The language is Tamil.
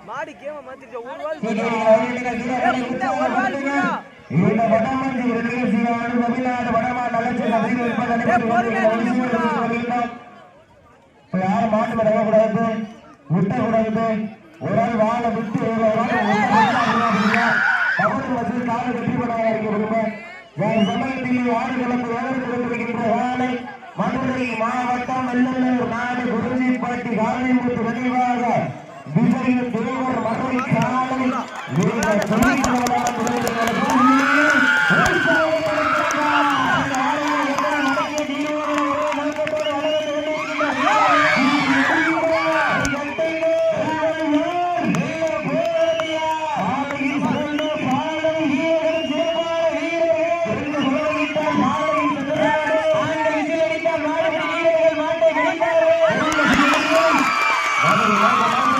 மாடி கேம மாத்திச்சு ஒரு வால் யாரும் மாட்டு விடக்கூடாது விட்டக்கூடாது ஒரு ஆள் வாழை விட்டு காலை வெற்றி பெற சமயத்தில் ஆடுகளுக்கு வேலை கொடுத்திருக்கின்ற வாழை மதுரை மாவட்டம் வெள்ளலூர் நாடு குருஜிப்பட்டி காலைமுத்து நினைவாக விஜயின் தேவர் மதுரை காலை Vamos, vamos, vamos.